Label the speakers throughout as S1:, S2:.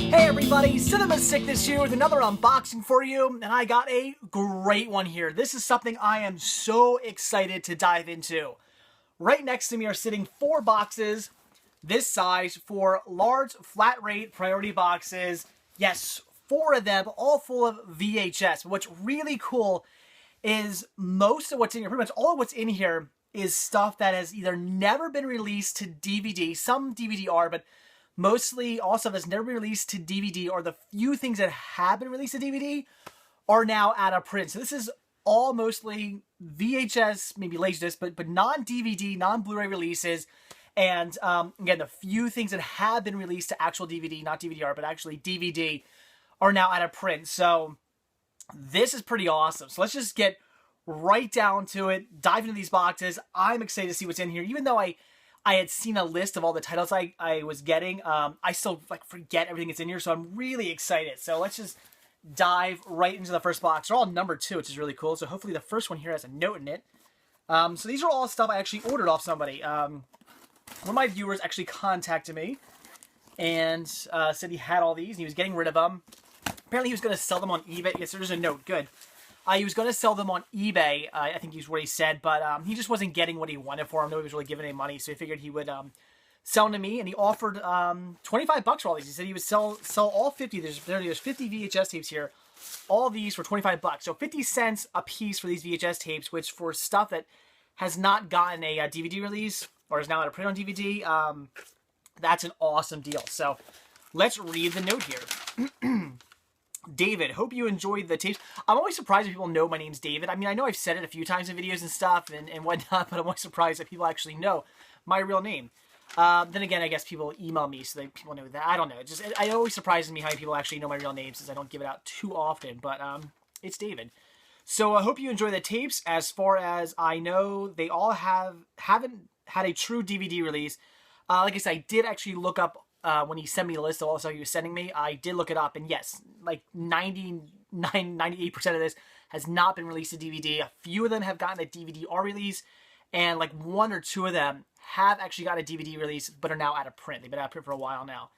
S1: Hey everybody, Cinema6 here with another unboxing for you, and I got a great one here. This is something I am so excited to dive into. Right next to me are sitting 4 boxes, this size, 4 large flat rate priority boxes. Yes, 4 of them, all full of VHS. What's really cool is most of what's in here, pretty much all of what's in here, is stuff that has either never been released to DVD, some DVD are, but mostly all stuff that's never been released to DVD, or the few things that have been released to DVD are now out of print. So this is all mostly VHS, maybe Laserdisc, but non-DVD, non-Blu-ray releases. And again, the few things that have been released to actual DVD, not DVD-R, but actually DVD, are now out of print. So this is pretty awesome. So let's just get right down to it, dive into these boxes. I'm excited to see what's in here. Even though I had seen a list of all the titles I was getting, I still forget everything that's in here, so I'm really excited. So let's just dive right into the first box. They're all numbered too, which is really cool. So hopefully the first one here has a note in it. So these are all stuff I actually ordered off somebody. One of my viewers actually contacted me and said he had all these and he was getting rid of them. Apparently he was going to sell them on eBay. Yes, there's a note. Good. He was going to sell them on eBay, I think is what he said, but he just wasn't getting what he wanted for them. Nobody was really giving any money, so he figured he would sell them to me, and he offered $25 for all these. He said he would sell all 50. There's 50 VHS tapes here. All these for $25. So 50 cents a piece for these VHS tapes, which for stuff that has not gotten a DVD release or is now out of print on DVD, that's an awesome deal. So let's read the note here. David, hope you enjoyed the tapes. I'm always surprised if people know my name's David. I mean, I know I've said it a few times in videos and stuff and whatnot, but I'm always surprised that people actually know my real name. Then again, I guess people email me so that people know that. I don't know. It always surprises me how many people actually know my real name since I don't give it out too often, but it's David. So I hope you enjoy the tapes. As far as I know, they all haven't had a true DVD release. Like I said, I did actually look up when he sent me the list of all the stuff he was sending me. I did look it up, and yes, like 98% of this has not been released to DVD. A few of them have gotten a DVD-R release, and like 1 or 2 of them have actually got a DVD release, but are now out of print. They've been out of print for a while now.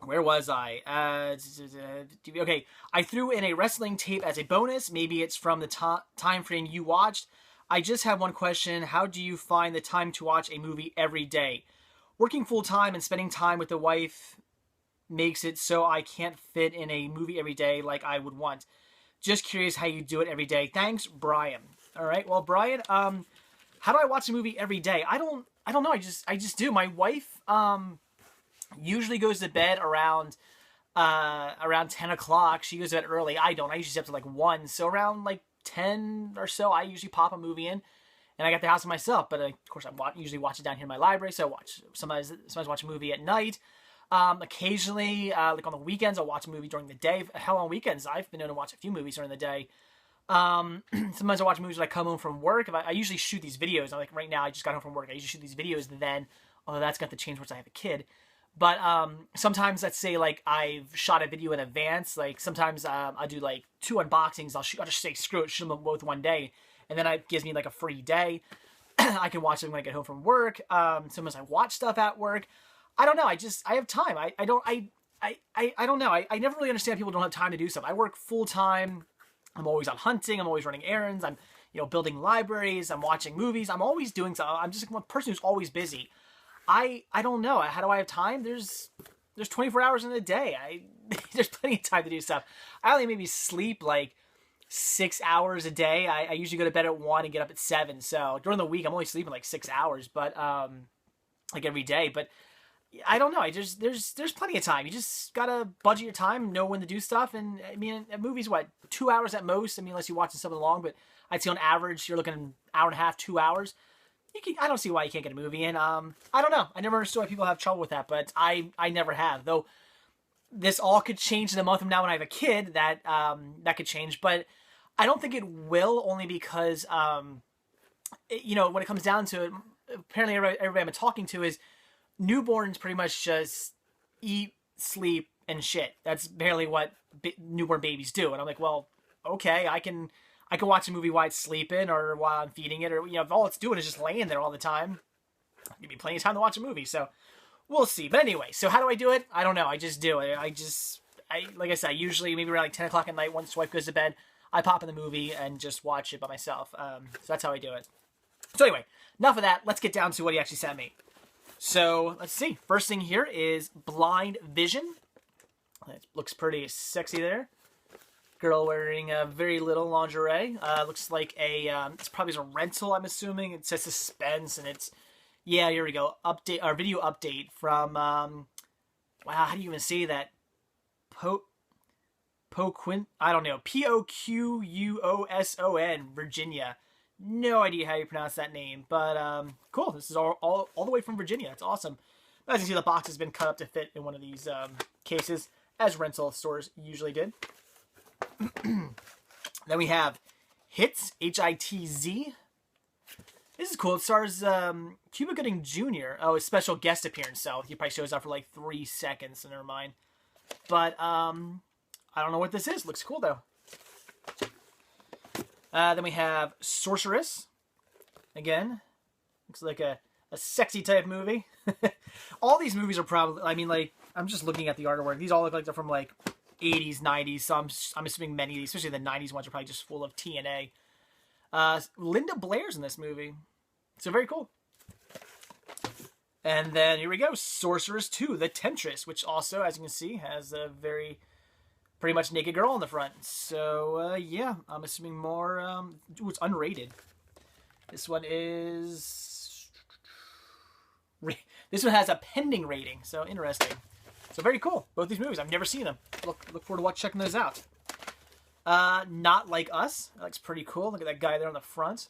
S1: Where was I? Okay, I threw in a wrestling tape as a bonus. Maybe it's from the time frame you watched. I just have one question. How do you find the time to watch a movie every day? Working full-time and spending time with the wife makes it so I can't fit in a movie every day like I would want. Just curious how you do it every day. Thanks, Brian. All right, well, Brian, how do I watch a movie every day? I don't know. I just do. My wife usually goes to bed around 10 o'clock. She goes to bed early. I don't. I usually stay up to like 1. So around like 10 or so, I usually pop a movie in. And I got the house to myself, but of course I usually watch it down here in my library. So I sometimes watch a movie at night. Occasionally, like on the weekends, I'll watch a movie during the day. Hell, on weekends, I've been known to watch a few movies during the day. Sometimes I watch movies when I come home from work. I usually shoot these videos. Like right now, I just got home from work. I usually shoot these videos then, although that's got to change once I have a kid. But sometimes, let's say like I've shot a video in advance. Like sometimes I'll do like 2 unboxings. I'll just say screw it, shoot them both one day. And then it gives me like a free day. I can watch them when I get home from work. Sometimes I watch stuff at work. I don't know. I have time. I don't know. I never really understand people don't have time to do stuff. I work full time. I'm always out hunting. I'm always running errands. I'm, building libraries. I'm watching movies. I'm always doing something. I'm just one person who's always busy. I don't know. How do I have time? There's 24 hours in a day. There's plenty of time to do stuff. I only maybe sleep like 6 hours a day. I usually go to bed at 1 and get up at 7. So during the week, I'm only sleeping like 6 hours, but like every day. But I don't know. There's plenty of time. You just gotta budget your time, know when to do stuff. And I mean, a movie's what, 2 hours at most. I mean, unless you're watching something long. But I'd say on average, you're looking an hour and a half, 2 hours. I don't see why you can't get a movie in. I don't know. I never understood why people have trouble with that, but I never have. Though this all could change in a month from now when I have a kid. That could change, but I don't think it will, only because, when it comes down to it, apparently everybody I've been talking to is newborns pretty much just eat, sleep, and shit. That's barely what newborn babies do. And I'm like, well, okay, I can I can watch a movie while it's sleeping or while I'm feeding it, or if all it's doing is just laying there all the time, give me plenty of time to watch a movie. So we'll see. But anyway, so how do I do it? I don't know. I just do it. Like I said, usually maybe around like 10 o'clock at night, once wife goes to bed, I pop in the movie and just watch it by myself. So that's how I do it. So anyway, enough of that. Let's get down to what he actually sent me. So let's see. First thing here is Blind Vision. It looks pretty sexy there. Girl wearing very little lingerie. Looks like it's probably a rental, I'm assuming. It says suspense, and it's, yeah, here we go. Video update from, wow, how do you even say that? I don't know. Poquuoson, Virginia. No idea how you pronounce that name, but cool. This is all the way from Virginia. It's awesome. As you can see, the box has been cut up to fit in one of these cases, as rental stores usually did. Then we have Hits, H-I-T-Z. This is cool. It stars Cuba Gooding Jr. Oh, a special guest appearance, so he probably shows up for like 3 seconds, so never mind. But I don't know what this is. Looks cool, though. Then we have Sorceress. Again, looks like a sexy type movie. All these movies are probably, I mean, like, I'm just looking at the artwork. These all look like they're from, like, 80s, 90s. So I'm assuming many of these, especially the 90s ones, are probably just full of TNA. Linda Blair's in this movie. So very cool. And then here we go. Sorceress 2, The Temptress, which also, as you can see, has a very pretty much naked girl on the front. So, yeah, I'm assuming more... ooh, it's unrated. This one is... This one has a pending rating, so interesting. So very cool. Both these movies, I've never seen them. Look forward to checking those out. Not Like Us. That looks pretty cool. Look at that guy there on the front.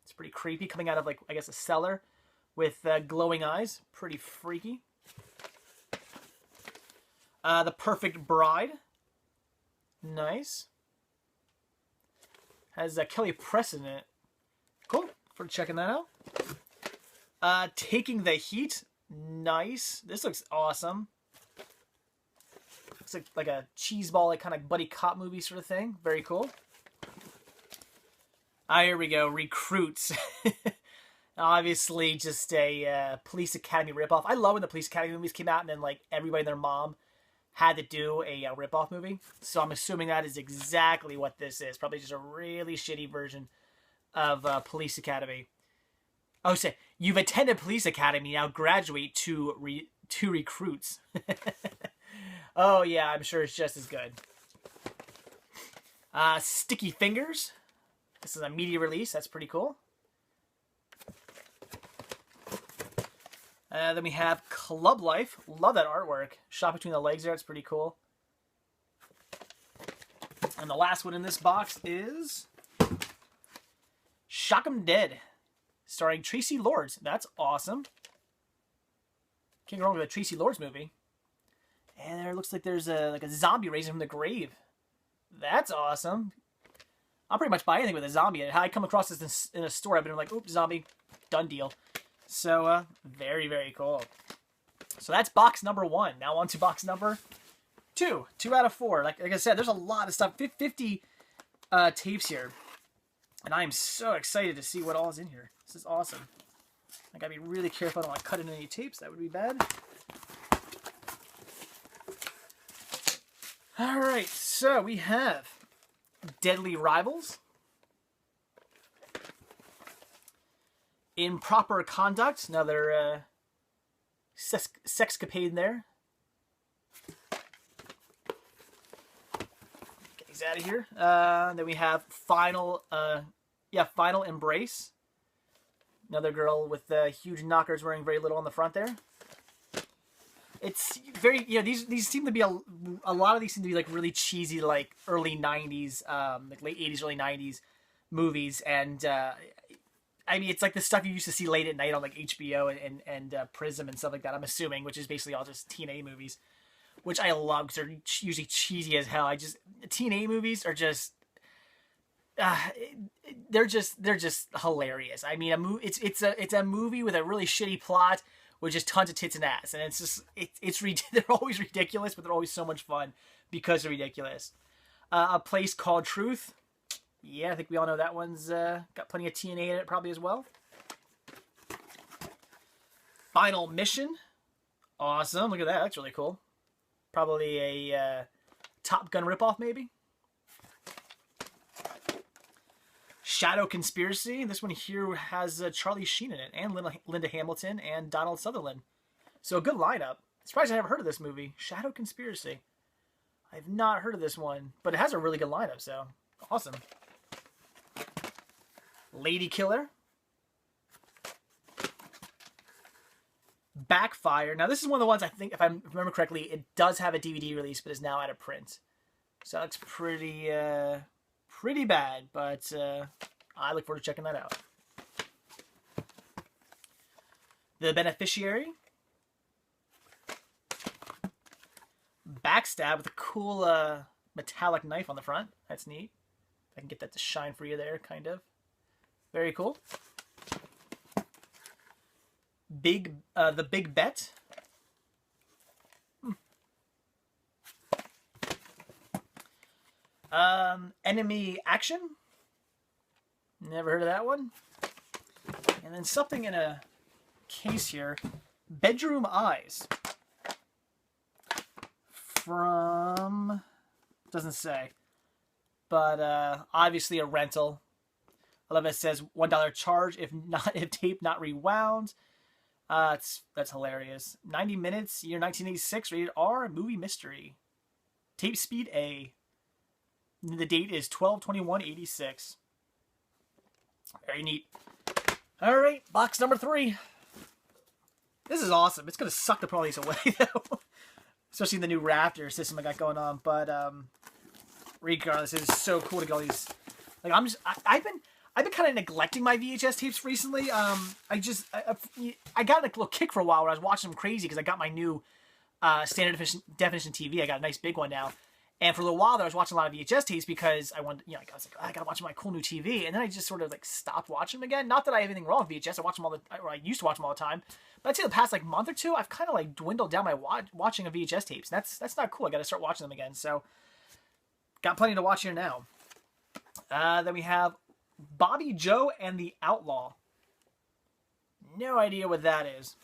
S1: It's pretty creepy, coming out of, like, I guess a cellar with glowing eyes. Pretty freaky. The Perfect Bride. Nice. Has Kelly Preston in it. Cool. For checking that out. Taking the Heat. Nice. This looks awesome. Looks like a cheeseball, like kind of buddy cop movie sort of thing. Very cool. Here we go. Recruits. Obviously, just a Police Academy ripoff. I love when the Police Academy movies came out and then, like, everybody and their mom had to do a ripoff movie. So I'm assuming that is exactly what this is. Probably just a really shitty version of Police Academy. Oh, say, you've attended Police Academy, now graduate to recruits. Oh, yeah, I'm sure it's just as good. Sticky Fingers. This is a media release. That's pretty cool. Then we have Club Life. Love that artwork. Shot between the legs there. It's pretty cool. And the last one in this box is Shock 'em Dead, starring Tracy Lords. That's awesome. Can't go wrong with a Tracy Lords movie. And there looks like there's like a zombie raising from the grave. That's awesome. I'll pretty much buy anything with a zombie in it. How I come across this in a store, I've been like, oops, zombie. Done deal. So, very, very cool. So that's box number 1. Now on to box number 2. 2 out of 4. Like I said, there's a lot of stuff. 50 tapes here. And I am so excited to see what all is in here. This is awesome. I gotta be really careful. I don't want to cut into any tapes. That would be bad. Alright, so we have Deadly Rivals. Improper Conduct, another sexcapade in there. Get these out of here. Then we have Final Embrace. Another girl with huge knockers wearing very little on the front there. It's very, these seem to be, a lot of these seem to be like really cheesy, like early 90s, like late 80s, early 90s movies. And, I mean, it's like the stuff you used to see late at night on like HBO and Prism and stuff like that, I'm assuming, which is basically all just TNA movies, which I love because they're usually cheesy as hell. TNA movies are just, they're just hilarious. I mean, it's a movie with a really shitty plot with just tons of tits and ass, and it's just they're always ridiculous, but they're always so much fun because they're ridiculous. A Place Called Truth. Yeah, I think we all know that one's got plenty of TNA in it probably as well. Final Mission. Awesome. Look at that. That's really cool. Probably a Top Gun ripoff, maybe. Shadow Conspiracy. This one here has Charlie Sheen in it, and Linda Hamilton, and Donald Sutherland. So a good lineup. Surprised I haven't heard of this movie. Shadow Conspiracy. I've not heard of this one, but it has a really good lineup, so awesome. Lady Killer. Backfire. Now, this is one of the ones I think, if I remember correctly, it does have a DVD release, but is now out of print. So that looks pretty bad, but I look forward to checking that out. The Beneficiary. Backstab with a cool metallic knife on the front. That's neat. I can get that to shine for you there, kind of. Very cool. The Big Bet. Enemy Action. Never heard of that one. And then something in a case here. Bedroom Eyes. From... doesn't say. But obviously a rental. I love it says $1 charge if tape not rewound. That's hilarious. 90 minutes, year 1986, rated R, movie mystery. Tape speed A. The date is 12/21/86. Very neat. All right, box number 3. This is awesome. It's gonna suck to put all these away though, especially in the new Raptor system I got going on. But regardless, it is so cool to get all these. Like I've been kind of neglecting my VHS tapes recently. I got a little kick for a while where I was watching them crazy because I got my new standard definition TV. I got a nice big one now. And for a little while there, I was watching a lot of VHS tapes because I wanted, I was like, I gotta watch my cool new TV. And then I just sort of like stopped watching them again. Not that I have anything wrong with VHS. I used to watch them all the time. But I'd say the past like month or two, I've kind of like dwindled down my watching of VHS tapes. And that's not cool. I gotta start watching them again. So got plenty to watch here now. Then we have Bobby Joe and the Outlaw. No idea what that is.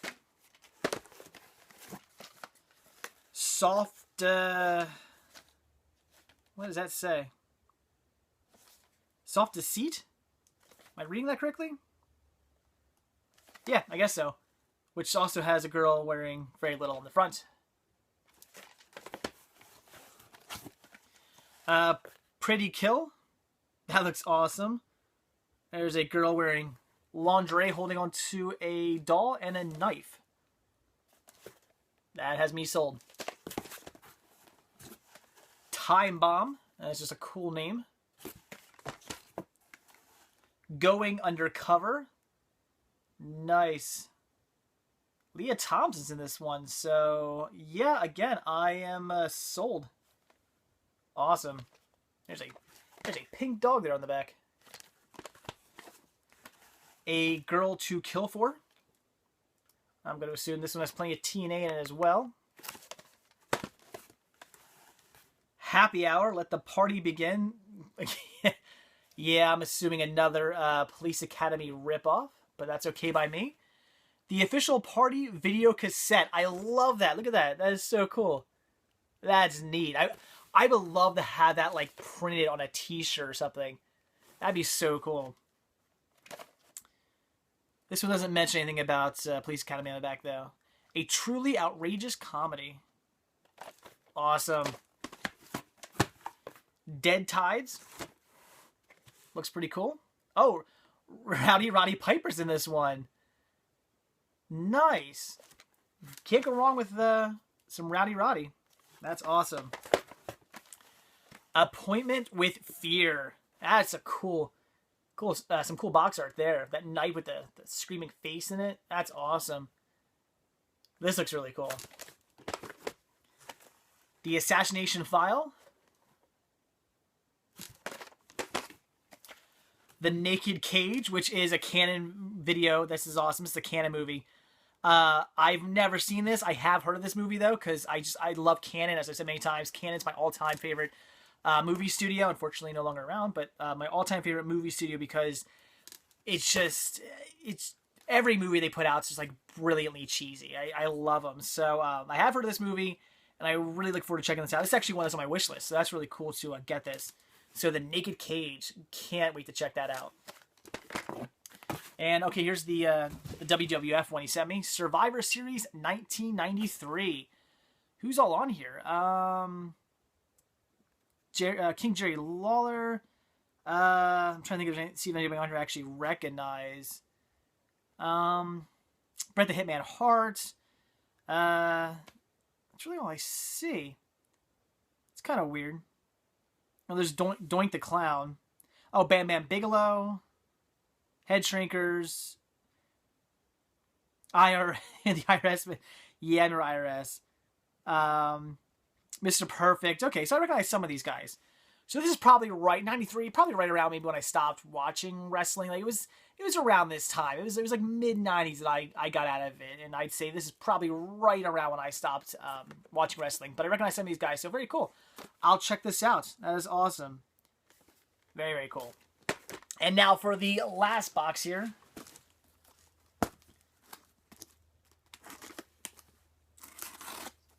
S1: Soft, what does that say? Soft Deceit? Am I reading that correctly? Yeah, I guess so. Which also has a girl wearing very little in the front. Pretty Kill. That looks awesome. There's a girl wearing lingerie holding onto a doll and a knife. That has me sold. Time Bomb. That's just a cool name. Going Undercover. Nice. Leah Thompson's in this one. So, yeah, again, I am sold. Awesome. There's a pink dog there on the back. A Girl to Kill For. I'm going to assume this one has plenty of TNA in it as well. Happy Hour, Let the Party Begin. Yeah, I'm assuming another Police Academy ripoff, but that's okay by me. The Official Party video cassette. I love that. Look at that. That is so cool. That's neat. I would love to have that like printed on a t-shirt or something. That'd be so cool. This one doesn't mention anything about Police Academy on the back, though. A Truly Outrageous Comedy. Awesome. Dead Tides. Looks pretty cool. Oh, Rowdy Roddy Piper's in this one. Nice. Can't go wrong with some Rowdy Roddy. That's awesome. Appointment with Fear. That's a cool, some cool box art there. That knight with the screaming face in it. That's awesome. This looks really cool. The Assassination File. The Naked Cage, which is a Canon video. This is awesome. It's a Canon movie. I've never seen this. I have heard of this movie, though, because I love Canon. As I said many times, Canon's my all-time favorite movie studio. Unfortunately, no longer around, but my all-time favorite movie studio because it's every movie they put out is just like brilliantly cheesy. I love them. So I have heard of this movie, and I really look forward to checking this out. This is actually one that's on my wish list, so that's really cool to get this. So The Naked Cage, can't wait to check that out. And okay, here's the WWF one he sent me. Survivor Series 1993. Who's all on here? King Jerry Lawler. I'm trying to think see if anybody on here I actually recognize. Bret the Hitman Hart. That's really all I see. It's kind of weird. Oh, there's Doink the Clown. Oh, Bam Bam Bigelow. Head Shrinkers. The IRS. Yeah, under IRS. Mr. Perfect. Okay, so I recognize some of these guys. So this is probably right, 93, probably right around maybe when I stopped watching wrestling. Like it was around this time. It was like mid-90s that I got out of it. And I'd say this is probably right around when I stopped watching wrestling. But I recognize some of these guys, so very cool. I'll check this out. That is awesome. Very, very cool. And now for the last box here.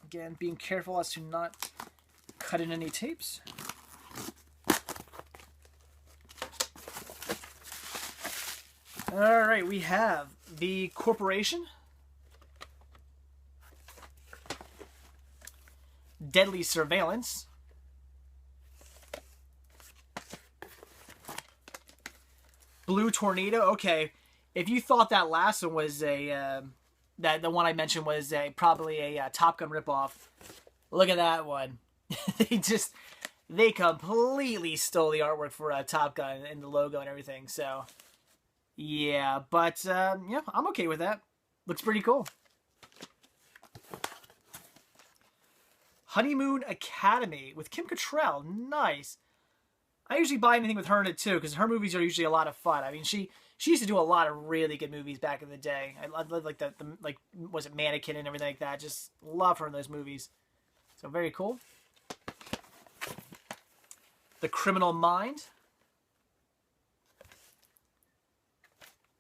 S1: Again, being careful as to not cut in any tapes. All right, we have The Corporation, Deadly Surveillance, Blue Tornado. Okay, if you thought that last one was the one I mentioned was probably a Top Gun ripoff, look at that one. they completely stole the artwork for Top Gun and the logo and everything. So yeah, but yeah, I'm okay with that. Looks pretty cool. Honeymoon Academy with Kim Cattrall. Nice. I usually buy anything with her in it too, because her movies are usually a lot of fun. I mean, she used to do a lot of really good movies back in the day. I love like the like, was it Mannequin and everything like that. Just love her in those movies. So very cool. The Criminal Mind.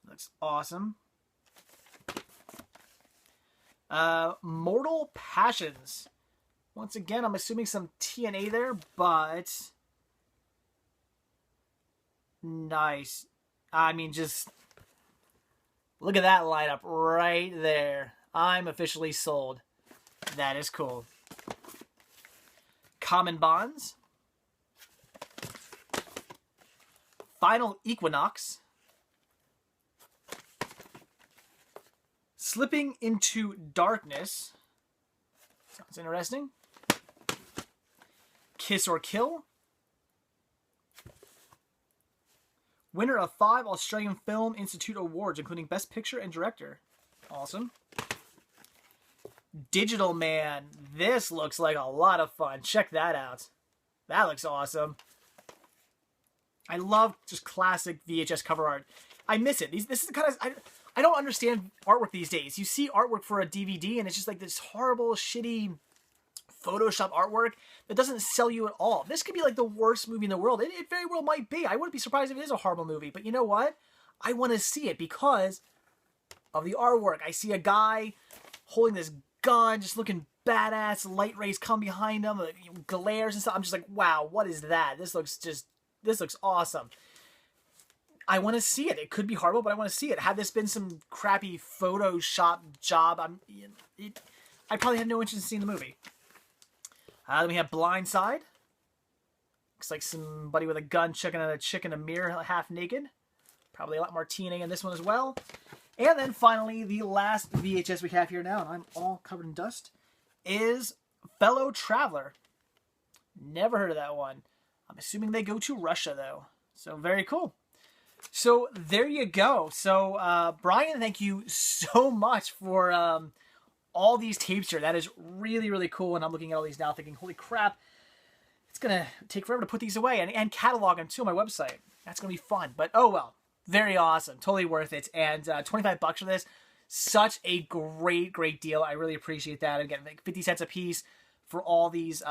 S1: Looks awesome. Mortal Passions. Once again, I'm assuming some TNA there, but nice. I mean, just look at that lineup right there. I'm officially sold. That is cool. Common Bonds. Final Equinox. Slipping into Darkness. Sounds interesting. Kiss or Kill. Winner of 5 Australian Film Institute Awards, including Best Picture and Director. Awesome. Digital Man. This looks like a lot of fun. Check that out. That looks awesome. I love just classic VHS cover art. I miss it. This is the kind of... I don't understand artwork these days. You see artwork for a DVD and it's just like this horrible, shitty Photoshop artwork that doesn't sell you at all. This could be like the worst movie in the world. It very well might be. I wouldn't be surprised if it is a horrible movie. But you know what? I want to see it because of the artwork. I see a guy holding this gun, just looking badass. Light rays come behind him, glares and stuff. I'm just like, wow, what is that? This looks awesome. I want to see it. It could be horrible, but I want to see it. Had this been some crappy Photoshop job, I probably have no interest in seeing the movie. Then we have Blindside. Looks like somebody with a gun checking at a chick in a mirror half naked. Probably a lot more TNA in this one as well. And then finally, the last VHS we have here now, and I'm all covered in dust, is Fellow Traveler. Never heard of that one. I'm assuming they go to Russia, though. So very cool. So there you go. So Brian, thank you so much for all these tapes here. That is really, really cool. And I'm looking at all these now thinking, holy crap, it's going to take forever to put these away and catalog them to my website. That's going to be fun. But oh well, very awesome. Totally worth it. And $25 for this. Such a great, great deal. I really appreciate that. Again, like 50 cents a piece for all these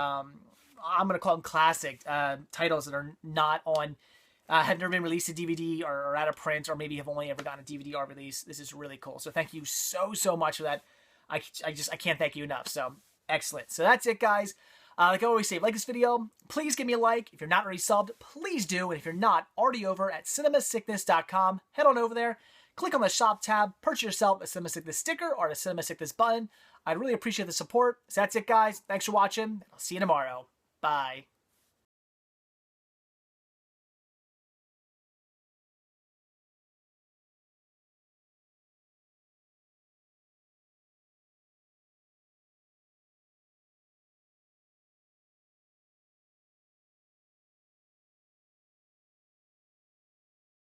S1: I'm going to call them classic titles that are not on, have never been released to DVD or out of print, or maybe have only ever gotten a DVD release. This is really cool. So thank you so much for that. I can't thank you enough. So excellent. So that's it, guys. Like I always say, like this video, please give me a like. If you're not already subbed, please do. And if you're not already over at cinemasickness.com, head on over there, click on the shop tab, purchase yourself a Cinema Sickness sticker or a Cinema Sickness button. I'd really appreciate the support. So that's it, guys. Thanks for watching. I'll see you tomorrow. Bye.